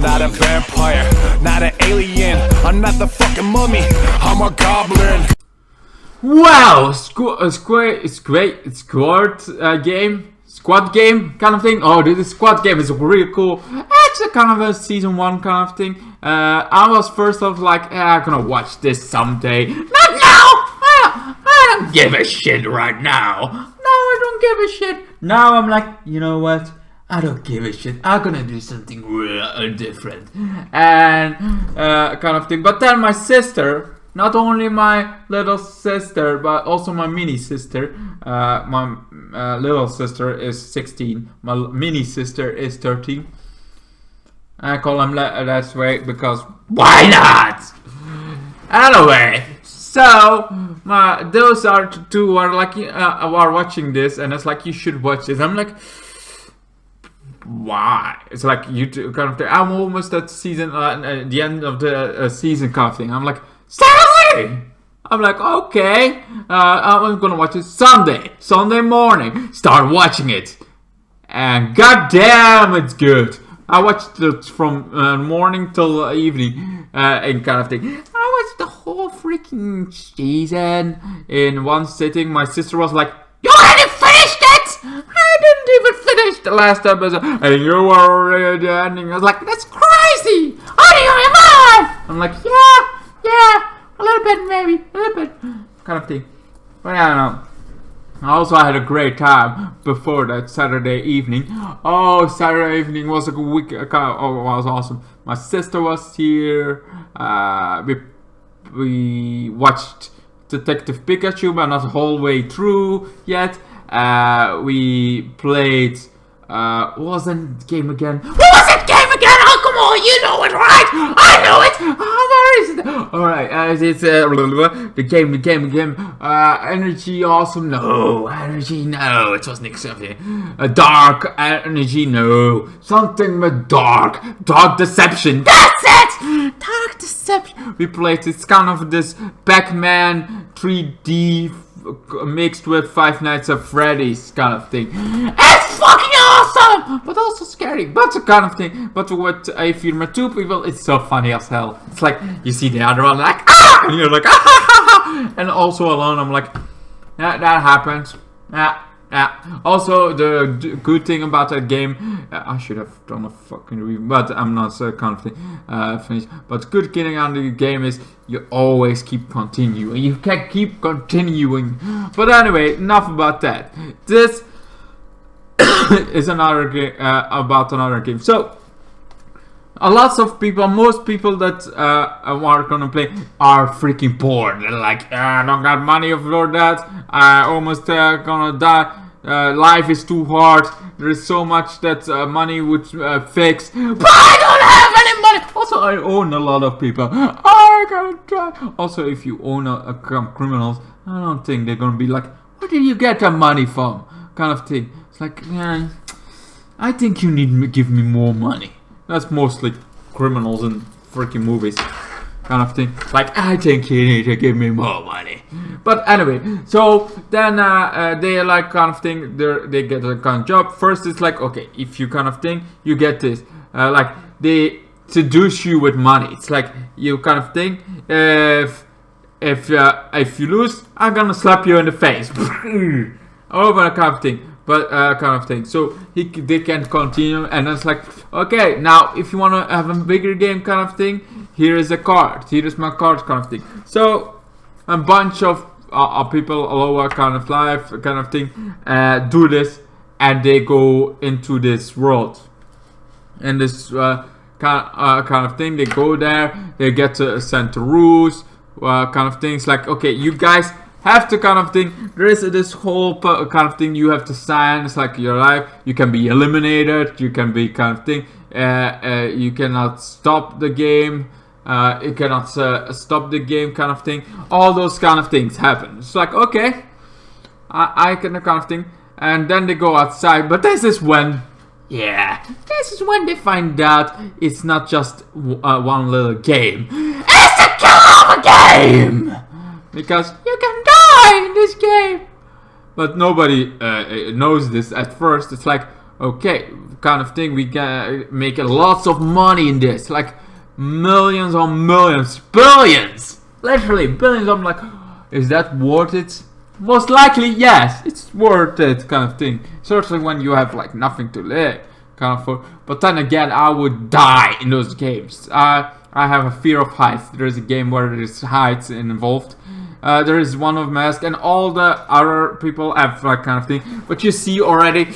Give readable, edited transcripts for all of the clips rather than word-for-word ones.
not a vampire, not an alien. I'm not the fucking mummy, I'm a goblin. Wow, Squad game kind of thing. Oh, this Squad game is really cool. It's a kind of a season 1 kind of thing. I was first off like, I'm gonna watch this someday. Not now! I don't give a shit right now. No, I don't give a shit. Now I'm like, you know what? I don't give a shit. I'm gonna do something real different. And kind of thing. But then my sister, not only my little sister, but also my mini sister. My little sister is 16. My mini sister is 13. I call them that way because why not? Anyway, so those are two are like are watching this, and it's like you should watch this. I'm like, why? It's like you two kind of thing. I'm almost at season the end of the season kind of thing. I'm like, seriously? I'm like, okay, I'm gonna watch it Sunday morning. Start watching it, and goddamn, it's good. I watched it from morning till evening, and kind of thing. I watched the whole freaking season in one sitting. My sister was like, "You already finished it? I didn't even finish the last episode, and you were already ending." I was like, "That's crazy! How do you remember?" I'm like, "Yeah, a little bit, maybe, a little bit, kind of thing." But I don't know. I also had a great time before that Saturday evening. Oh, Saturday evening was a week. It was awesome. My sister was here. We watched Detective Pikachu, but not the whole way through yet. We played. What was that game again? What was that game again? Oh, come on, you know it, right? I know it. Where is it? All right, it's the game. Energy, awesome. No, energy, no. It was Nick something. Dark energy, no. Something with dark deception. That's it. Dark deception. We played. It's kind of this Pac-Man 3D. Mixed with Five Nights at Freddy's kind of thing. It's fucking awesome! But also scary. But the kind of thing. But with if you're two people, it's so funny as hell. It's like you see the other one like ah! And you're like ah! And also alone I'm like, yeah, that happens. Yeah. Also, the good thing about that game, I should have done a fucking review, but I'm not so kind of thing finished. But good thing on the game is you always keep continuing. You can keep continuing. But anyway, enough about that. This is another game about another game. So. Lots of people, most people that are gonna play are freaking poor. They're like, I don't got money for that. I almost gonna die. Life is too hard. There is so much that money would fix. But I don't have any money. Also, I own a lot of people. I gotta try. Also, if you own criminals, I don't think they're gonna be like, where did you get that money from? Kind of thing. It's like, man, I think you need to give me more money. That's mostly criminals in freaking movies, kind of thing. Like, I think you need to give me more money. But anyway, so then they like kind of thing. They get a kind of job. First, it's like, okay, if you kind of thing, you get this. Like they seduce you with money. It's like you kind of thing. If you lose, I'm gonna slap you in the face. Over a kind of thing. But kind of thing. So they can continue, and it's like, okay, now if you want to have a bigger game kind of thing, here is a card. Here is my card kind of thing. So a bunch of people lower kind of life kind of thing do this, and they go into this world. And this kind of thing, they go there. They get to send to rules kind of things. Like, okay, you guys have to kind of thing. There is this whole kind of thing you have to sign. It's like your life. You can be eliminated. You can be kind of thing. You cannot stop the game. You cannot stop the game kind of thing. All those kind of things happen. It's like, okay, I can kind of thing. And then they go outside. But this is when, this is when they find out it's not just one little game. It's the killer of a game! Because you can die in this game. But nobody knows this at first. It's like, okay, kind of thing. We can make lots of money in this, like millions on millions, billions, literally billions. I'm like, is that worth it? Most likely, yes, it's worth it, kind of thing. Certainly when you have like nothing to live, kind of. But then again, I would die in those games. I have a fear of heights. There is a game where there is heights involved. There is one of mask, and all the other people have that kind of thing. But you see already,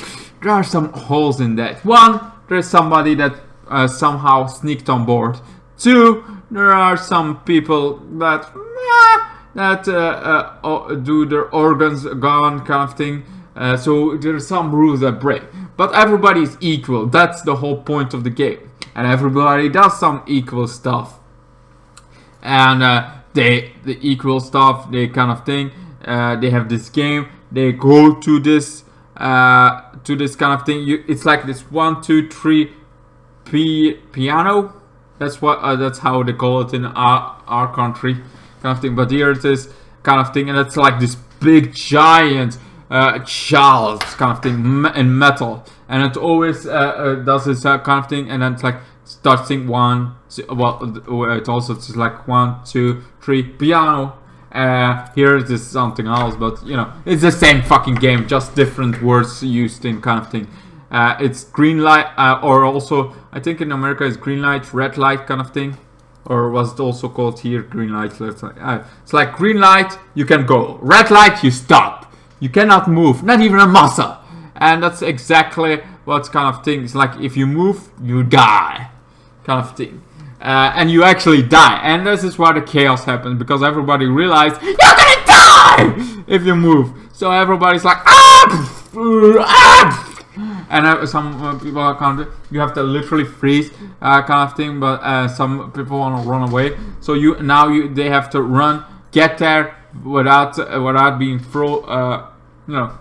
there are some holes in that. One, there is somebody that somehow sneaked on board. Two, there are some people that do their organs gone, kind of thing. So there are some rules that break. But everybody is equal. That's the whole point of the game. And everybody does some equal stuff. And the equal stuff, they kind of thing. They have this game. They go to this kind of thing. It's like this 1, 2, 3 piano. That's how they call it in our country, kind of thing. But here it is, kind of thing, and it's like this big giant child kind of thing in metal, and it always does this kind of thing, and then it's like starts sing one. Well, it also it's like 1, 2, 3 piano. Here it is something else, but you know, it's the same fucking game, just different words used in kind of thing. It's green light, or also I think in America it's green light, red light kind of thing, or was it also called here green light? It's like green light, you can go. Red light, you stop. You cannot move, not even a muscle. And that's exactly what kind of thing. It's like if you move, you die, kind of thing. And you actually die, and this is where the chaos happens, because everybody realized you're gonna die if you move. So everybody's like, and some people are kind of, you have to literally freeze, kind of thing. But some people want to run away, so they have to run, get there without being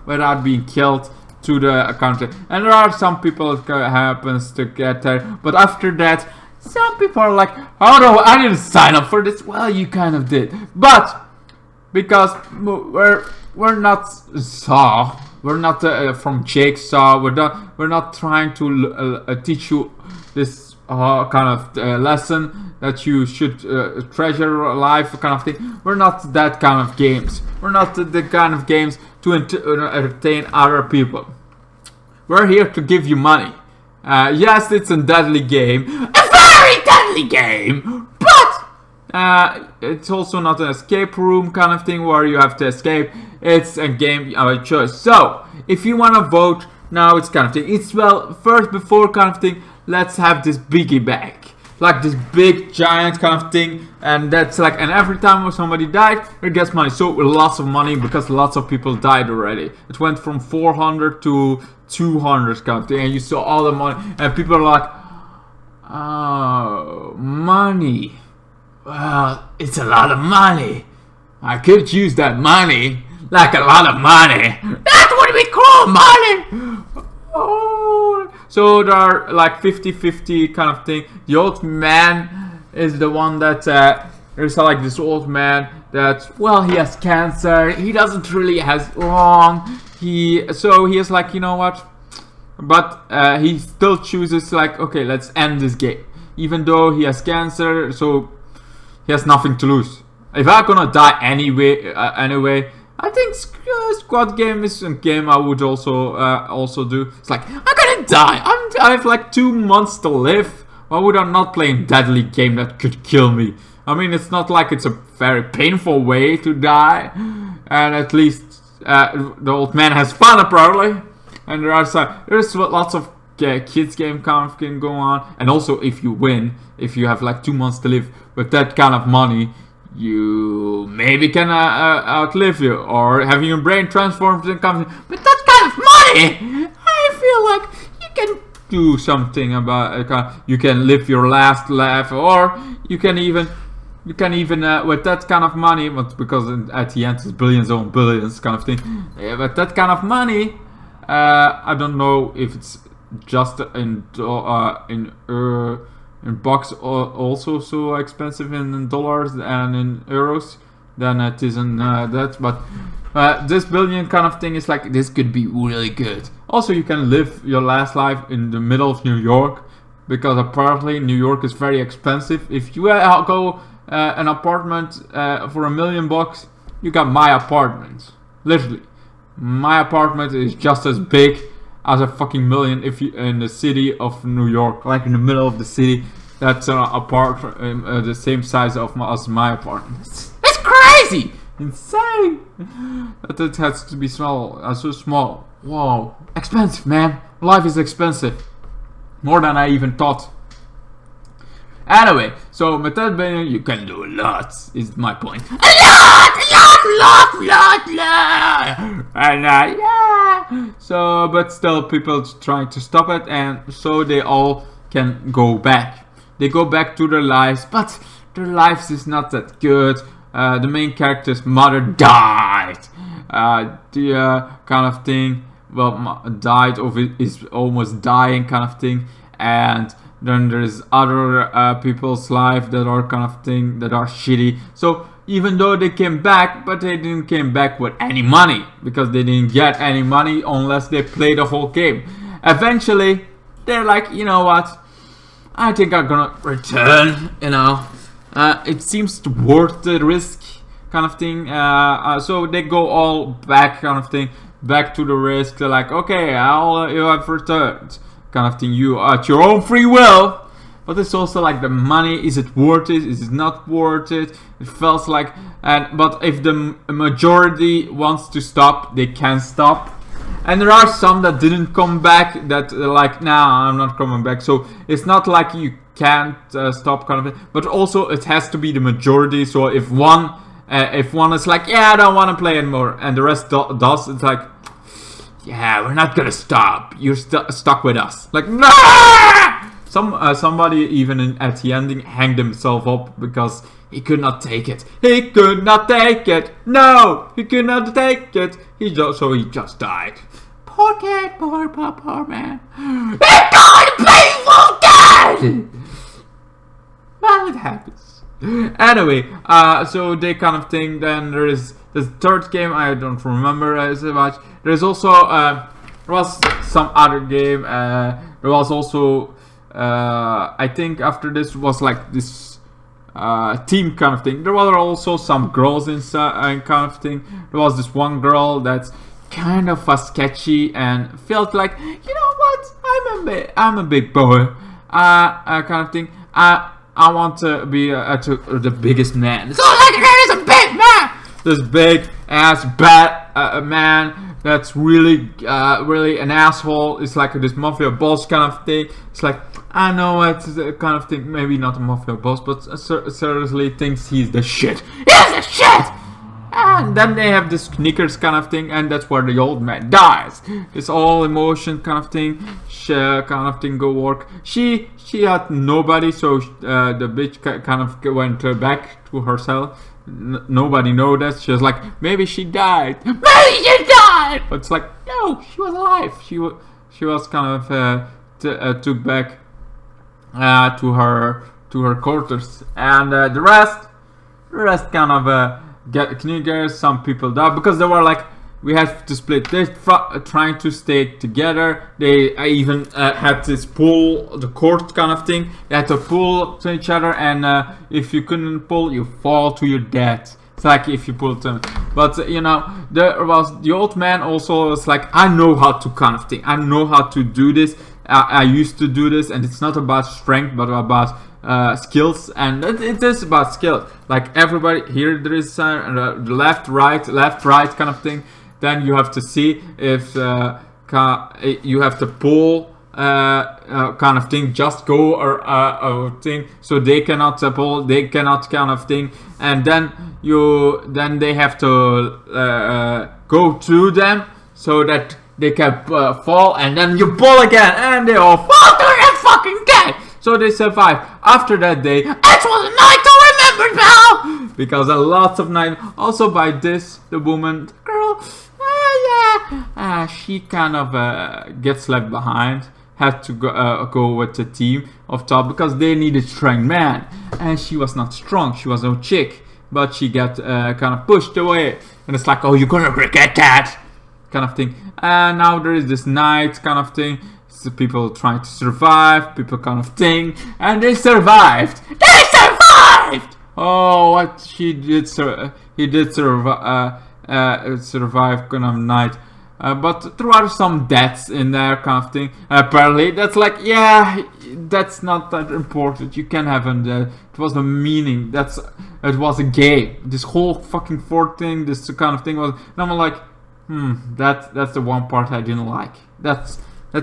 without being killed to the country. And there are some people that happens to get there, but after that, some people are like, oh no, I didn't sign up for this. Well, you kind of did, but because we're not Saw. We're not from Jigsaw. We're not trying to teach you this kind of lesson that you should treasure life, kind of thing. We're not that kind of games. We're not the kind of games to entertain other people. We're here to give you money. Yes, it's a deadly game, a very deadly game, but it's also not an escape room kind of thing where you have to escape. It's a game of choice. So if you want to vote now, it's kind of thing. It's first before kind of thing. Let's have this biggie bag, like this big giant kind of thing, and that's like, and every time somebody died, it gets money. So lots of money because lots of people died already. It went from 400 to 200 kind of thing, and you saw all the money, and people are like, oh, money. Well, it's a lot of money. I could use that money, like a lot of money. That's what we call money. Oh. So there are like 50-50 kind of thing. The old man is the one that there's like this old man that, well, he has cancer. He doesn't really has long. So he is like, you know what? But he still chooses like, okay, let's end this game, even though he has cancer. So he has nothing to lose. If I'm gonna die anyway, I think Squad game is a game I would also do. It's like, I'm gonna die. I have like 2 months to live. Why would I not play a deadly game that could kill me? I mean, it's not like it's a very painful way to die, and at least the old man has fun apparently. And there's lots of kids game kind of can go on, and also if you win, if you have like 2 months to live with that kind of money, you maybe can outlive you, or having your brain transformed and something. But that kind of money, I feel like you can do something about it. You can live your last life, or you can even with that kind of money, but because at the end it's billions on billions kind of thing. Yeah, but that kind of money, I don't know if it's just in bucks also so expensive in dollars and in euros than it is in that, but this billion kind of thing is like, this could be really good. Also, you can live your last life in the middle of New York, because apparently New York is very expensive. If you go an apartment for $1 million, you got my apartment. Literally, my apartment is just as big as a fucking million if you in the city of New York, like in the middle of the city. That's the same size of as my apartment. That's crazy, insane. But it has to be small, so small. Whoa, expensive, man. Life is expensive, more than I even thought. Anyway, so met that benen, you can do a lot, is my point. A lot! And yeah. So, but still people trying to stop it, and so they all can go back. They go back to their lives, but their lives is not that good. The main character's mother died. The kind of thing, well, died or is almost dying kind of thing. And then there's other people's life that are kind of thing that are shitty. So even though they came back, but they didn't came back with any money, because they didn't get any money unless they play the whole game. Eventually, they're like, you know what? I think I'm gonna return. You know, it seems worth the risk, kind of thing. So they go all back, kind of thing, back to the risk. They're like, okay, you have returned, kind of thing. You at your own free will. But it's also like the money. Is it worth it? Is it not worth it? It feels like, but if the majority wants to stop, they can stop. And there are some that didn't come back, that like, nah, I'm not coming back. So it's not like you can't stop, kind of thing. But also it has to be the majority. So if one is like, yeah, I don't want to play anymore, and the rest does, it's like, yeah, we're not gonna stop. You're stuck with us. Like, nah! Somebody even at the ending hanged himself up because he could not take it. He could not take it. No, he could not take it. He just died. Poor kid, poor man. He got a painful death. Well, it happens. Anyway, so they kind of thing. Then there is the third game. I don't remember as much. There's also there was some other game. There was also I think after this was like this team kind of thing. There were also some girls inside kind of thing. There was this one girl that's kind of sketchy and felt like, you know what, I'm a big boy, kind of thing. I want to be the biggest man. So like, there is a big man, this big ass bad man that's really an asshole. It's like this mafia boss kind of thing. It's like, I know it's the kind of thing, maybe not a mafia boss, but seriously thinks he's the shit. He's the shit! And then they have this Snickers kind of thing, and that's where the old man dies. It's all emotion kind of thing, kind of thing go work. She had nobody, so the bitch kind of went back to herself. Nobody know that. She was like, maybe she died. Maybe she died! But it's like, no, she was alive. She was kind of took back to her quarters, and the rest kind of get knickers. Some people died because they were like, we have to split this, trying to stay together. They even had this pull the cord kind of thing. They had to pull to each other, and if you couldn't pull, you fall to your death. It's like if you pull them. But you know, there was the old man also was like, I know how to kind of thing. I know how to do this. I used to do this, and it's not about strength, but about skills, and it is about skills. Like everybody here, there is left, right kind of thing. Then you have to see if you have to pull kind of thing, just go or thing, so they cannot pull, they cannot kind of thing, and then they have to go through them so that they can fall, and then you pull again, and they all fall to their fucking death. So they survive. After that day, it was a night to remember now, because a lot of night. Also by this, the woman, the girl, she kind of gets left behind. Had to go with the team of top because they needed strong man, and she was not strong. She was no chick, but she got kind of pushed away, and it's like, oh, you're gonna regret that. kind of thing. And now there is this night kind of thing. So people trying to survive, people kind of thing, and they survived. They survived. Oh, what he did, he did survive kind of night. But there are some deaths in there kind of thing. Apparently that's like, yeah, that's not that important. You can have them there. It was a meaning. It was a game. This whole fucking Fort thing, this kind of thing was, and I'm like, that's the one part I didn't like. That's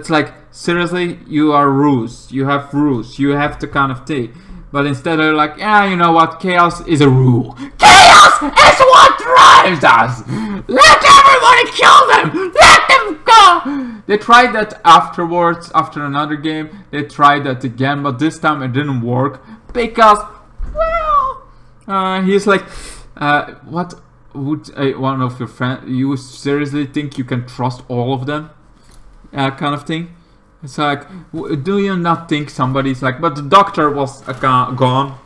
like, seriously, you are rules. You have rules. You have to kind of thing. But instead of like, yeah, you know what? Chaos is a rule. Chaos is what drives us. Let everybody kill them. Let them go. They tried that afterwards, after another game. They tried that again, but this time it didn't work because, well, he's like, what would one of your friends? You seriously think you can trust all of them? Kind of thing. It's like, do you not think somebody's like, but the doctor was gone.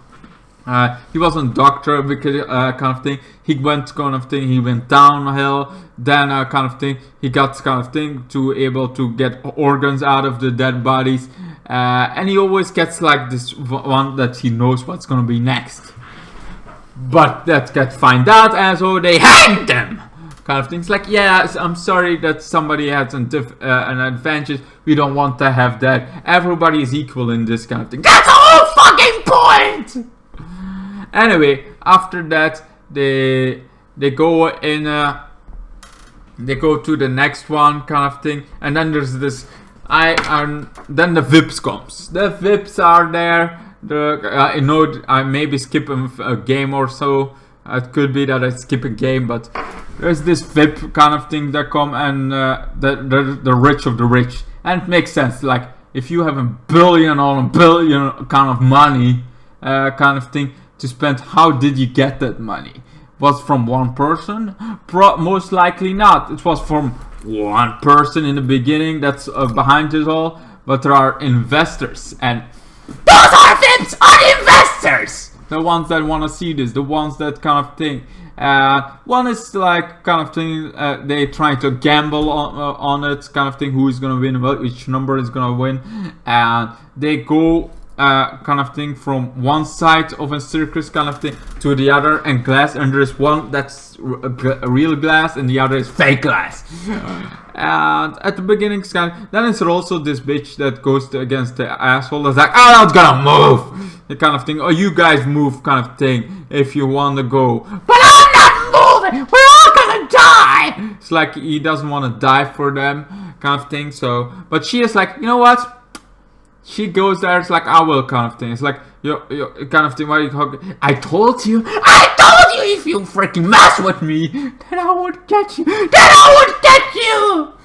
He wasn't doctor because kind of thing. He went kind of thing. He went downhill. Then kind of thing. He got kind of thing to able to get organs out of the dead bodies. And he always gets like this one that he knows what's gonna be next. But that gets find out, and so they hang them. Kind of things like, yeah, I'm sorry that somebody has an advantage. We don't want to have that. Everybody is equal in this kind of thing. That's the whole fucking point. Anyway, after that, they go in. They go to the next one kind of thing, and then there's this. Then the VIPs comes. The VIPs are there. I know I maybe skip a game or so. It could be that I skip a game, but there's this VIP kind of thing that come, and the rich of the rich, and it makes sense. Like, if you have a billion kind of money, kind of thing to spend, how did you get that money? Was from one person? Most likely not. It was from one person in the beginning that's behind it all, but there are investors, and those are VIPs, are investors. The ones that want to see this, the ones that kind of thing. One is like kind of thing, they try to gamble on it, kind of thing, who is gonna win, which number is gonna win, and they go kind of thing from one side of a circus kind of thing to the other, and glass, and there's one that's real glass and the other is fake glass. And at the beginning, then it's also this bitch that goes against the asshole that's like, I'm not gonna move, the kind of thing, or you guys move kind of thing if you want to go, but I'm not moving, we're all gonna die. It's like he doesn't want to die for them kind of thing. So, but she is like, you know what, she goes there, it's like, I will kind of thing. It's like, you kind of thing, why you I told you, if you freaking mess with me, then I would get you,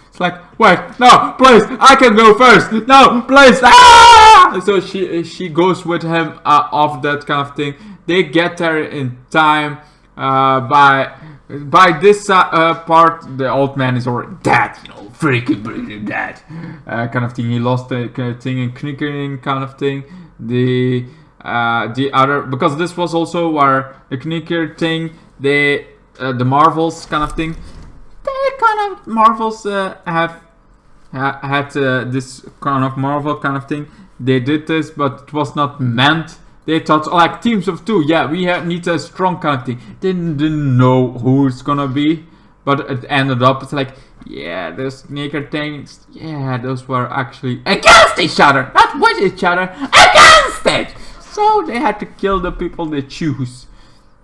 It's like, wait, no, please, I can go first, no, please, ah! So she goes with him off that kind of thing. They get there in time. By this part, the old man is already dead, you know, freaking bleeding dead, kind of thing. He lost the kind of thing in knickering kind of thing. The other, because this was also where the knicker thing, the Marvels kind of thing. They kind of Marvels have had this kind of Marvel kind of thing. They did this, but it was not meant. They thought, like, teams of two, yeah, we need a strong kind of thing. They didn't know who it's gonna be, but it ended up, it's like, yeah, the sneaker things, yeah, those were actually against each other, not with each other, against it! So they had to kill the people they choose,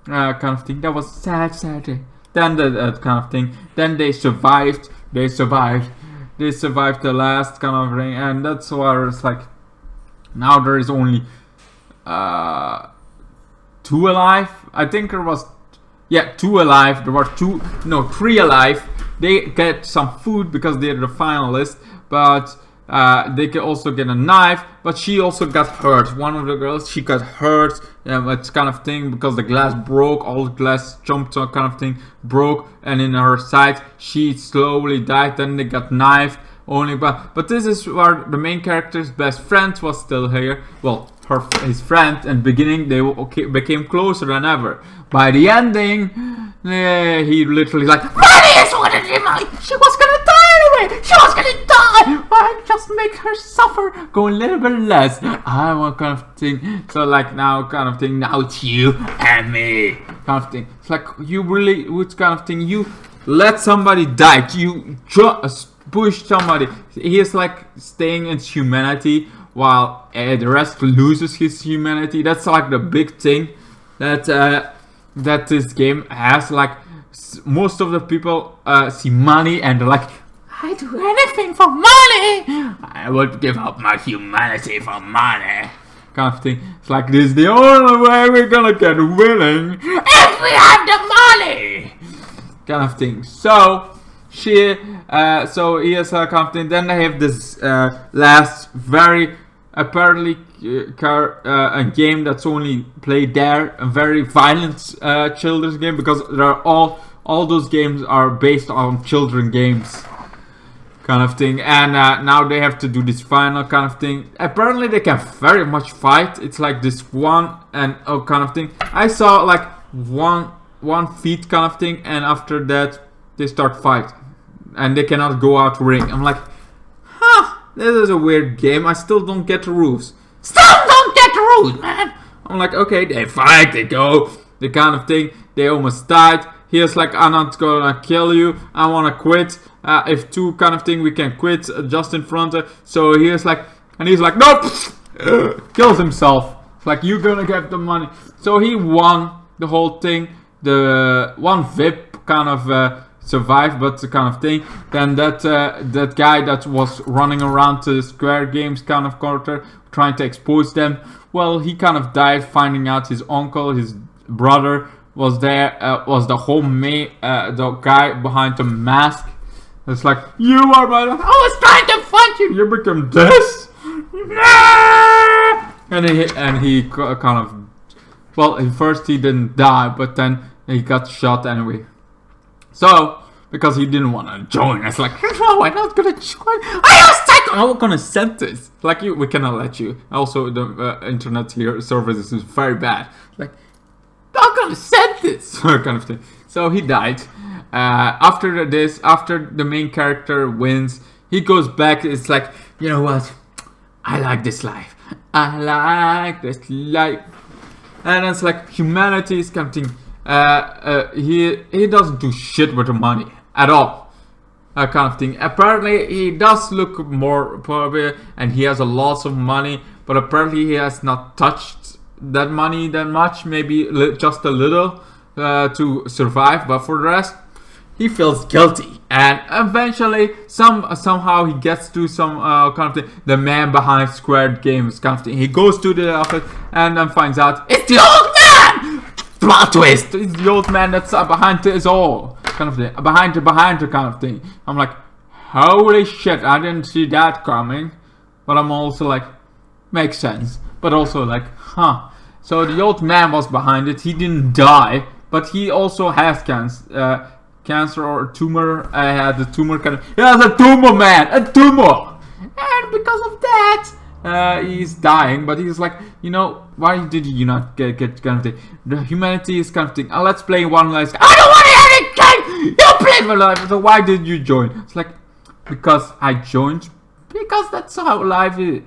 kind of thing. That was sad. Then that kind of thing. Then they survived the last kind of thing, and that's why it's like, now there is only 2 alive. I think there was, yeah, 2 alive. There were 3 alive. They get some food because they're the finalists, but they can also get a knife. But she also got hurt. One of the girls, she got hurt. It's kind of thing because the glass broke. All the glass jumped on kind of thing, broke, and in her side she slowly died. Then they got knifed. But this is where the main character's best friend was still here. Well, his friend, and beginning they became closer than ever. By the ending, he literally like, money is what it is. She was gonna me! She was gonna die! I just make her suffer. Go a little bit less. I want kind of thing. So like now kind of thing. Now it's you and me. Kind of thing. It's like you really which kind of thing. You let somebody die. You push somebody. He is like staying in humanity while the rest loses his humanity. That's like the big thing that that this game has. Like most of the people see money and they're like, I do anything for money. I would give up my humanity for money. Kind of thing. It's like this is the only way we're gonna get winning if we have the money. Kind of thing. So she, so he is kind of thing. Then they have this last very apparently a game that's only played there, a very violent children's game, because they're all those games are based on children games. Kind of thing, and now they have to do this final kind of thing. Apparently they can very much fight. It's like this one and kind of thing. I saw like one feet kind of thing, and after that they start fight, and they cannot go out ring. I'm like, huh, this is a weird game. I still don't get the rules. Still don't get the rules, man. I'm like, okay, they fight, they go, the kind of thing. They almost died. He's like, I'm not gonna kill you. I wanna quit. If two kind of thing, we can quit just in front of. So he's like, nope, kills himself. It's like, you're gonna get the money. So he won the whole thing. The one VIP kind of survived, but the kind of thing. Then that guy that was running around to the Square Games kind of quarter, trying to expose them. Well, he kind of died, finding out his uncle, his brother was there, was the whole the guy behind the mask. It's like, you are my, I was trying to fight you, you become this. And he kind of, well, at first he didn't die, but then he got shot anyway. So, because he didn't want to join, it's like, no, I'm not gonna join. I'm gonna send this. Like, we cannot let you. Also, the internet here services is very bad. Like, I'm gonna send this kind of thing. So he died. After this, after the main character wins, he goes back. It's like, you know what? I like this life. I like this life. And it's like humanity is kind of thing. He doesn't do shit with the money at all. Kind of thing. Apparently, he does look more poor, and he has a lot of money. But apparently, he has not touched that money that much. Maybe just a little to survive. But for the rest, he feels guilty, and eventually, somehow he gets to some kind of thing. The man behind Square Games kind of thing. He goes to the office and then finds out it's the old man. Plot twist! It's the old man that's behind this all kind of thing. Behind the kind of thing. I'm like, holy shit! I didn't see that coming. But I'm also like, makes sense. But also like, huh? So the old man was behind it. He didn't die, but he also has cancer or a tumor. I had a tumor kind of. He has a tumor, man, a tumor, and because of that, he's dying. But he's like, you know, why did you not get kind of thing? The humanity is kind of thing. Let's play one last. I don't want to hear it again. You played my life, so why did you join? It's like, because I joined. Because that's how life is,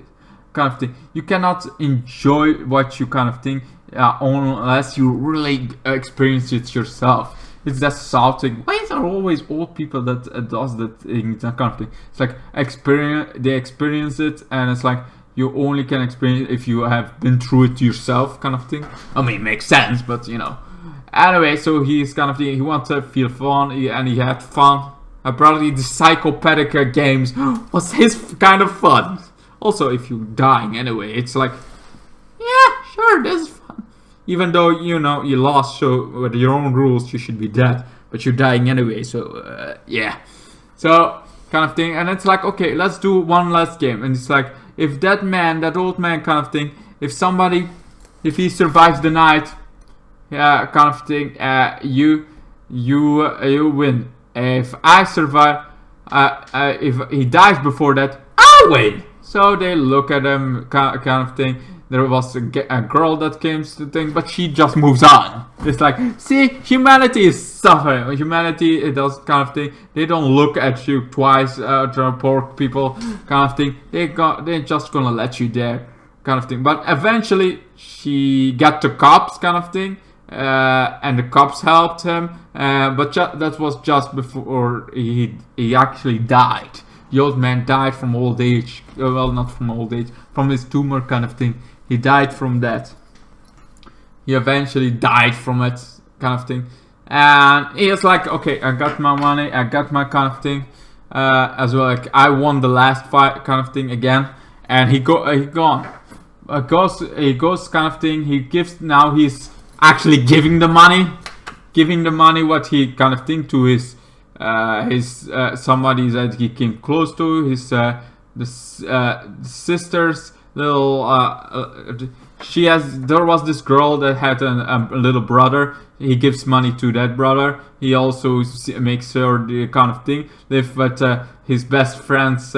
kind of thing. You cannot enjoy what you kind of think unless you really experience it yourself. It's that salting. Why is there always old people that does that thing, that kind of thing? It's like they experience it, and it's like you only can experience it if you have been through it yourself, kind of thing. I mean, it makes sense, but you know. Anyway, so he's kind of he wants to feel fun, and he had fun. Apparently, the psychopathic games was his kind of fun. Also, if you're dying anyway, it's like, yeah, sure, this is fun. Even though, you know, you lost, so with your own rules, you should be dead. But you're dying anyway, so, yeah. So, kind of thing. And it's like, okay, let's do one last game. And it's like, if that man, that old man kind of thing, if he survives the night, yeah, kind of thing, you win. If I survive, if he dies before that, I win. So they look at him, kind of thing. there was a girl that came to the thing, but she just moves on. It's like, see, humanity is suffering. Humanity, it does kind of thing. They don't look at you twice, poor people, kind of thing. They're just gonna let you there, kind of thing. But eventually, she got the cops, kind of thing. And the cops helped him, but that was just before he actually died. The old man died from old age. Well, not from old age, from his tumor, kind of thing. He died from that. He eventually died from it, kind of thing. And he was like, okay, I got my money, I got my kind of thing, as well. Like, I won the last fight, kind of thing again. And he goes kind of thing. He gives, now he's actually giving the money what he kind of think to his somebody that he came close to, his sister's little there was this girl that had a little brother. He gives money to that brother. He also makes her the kind of thing live with his best friend's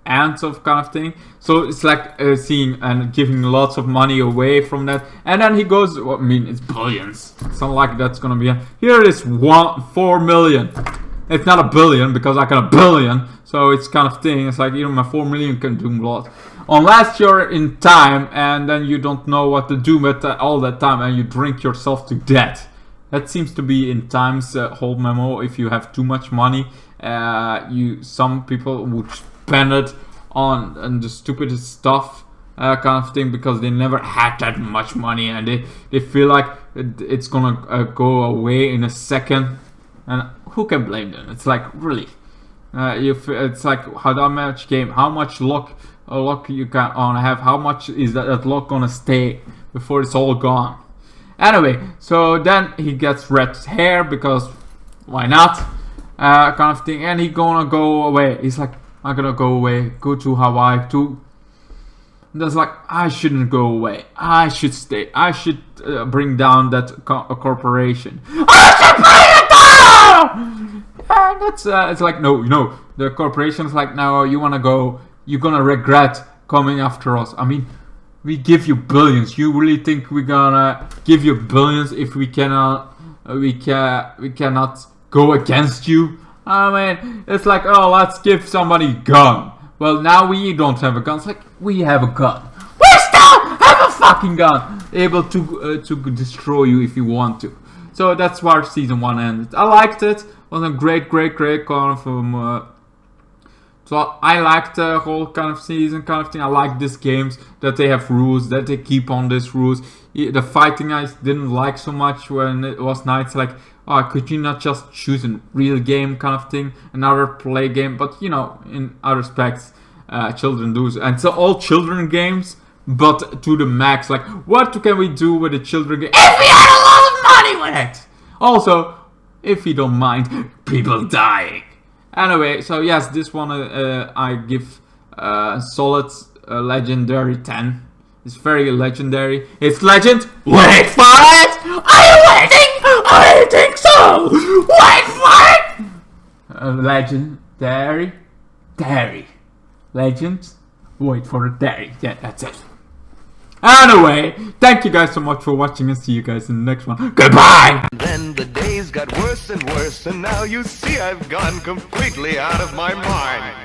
aunt of kind of thing. So it's like seeing and giving lots of money away from that. And then he goes, well, I mean, it's billions. It's not like that's gonna be here it is 4 million. It's not a billion because I got a billion. So it's kind of thing. It's like, you know, my 4 million can do a lot. Unless you're in time and then you don't know what to do with all that time and you drink yourself to death. That seems to be in time's whole memo. If you have too much money, some people would spend it on the stupidest stuff, kind of thing, because they never had that much money and they feel like it's gonna go away in a second. And who can blame them? It's like, really, it's like how much luck you can have, how much is that luck gonna stay before it's all gone. Anyway, so then he gets red hair because why not, kind of thing, and he gonna go away. He's like, I'm gonna go away, go to Hawaii too. That's like, I shouldn't go away, I should stay, I should bring down that corporation, I should bring it down. And that's it's like, no, the corporation's like, no, you wanna go, you're gonna regret coming after us. I mean, we give you billions. You really think we're gonna give you billions if we cannot go against you? I mean, it's like, oh, let's give somebody a gun. Well, now we don't have a gun. It's like, we have a gun. We still have a fucking gun, able to destroy you if you want to. So that's where season 1 ended. I liked it. It was a great kind of so I liked the whole kind of season, kind of thing. I like these games that they have rules, that they keep on these rules. The fighting I didn't like so much when it was nights. Like, oh, could you not just choose a real game, kind of thing, another play game? But you know, in other respects, children do, and so all children games, but to the max. Like, what can we do with a children game if we had a lot of money with it? Also, if you don't mind people dying. Anyway, so yes, this one I give solid legendary 10. It's very legendary. It's legend. Wait for it! Are you waiting? I think so! Wait for it! Legendary. Dairy. Legend. Wait for it. Dairy. Yeah, that's it. Anyway, thank you guys so much for watching and see you guys in the next one. Goodbye! Then the days got worse and worse, and now you see I've gone completely out of my mind.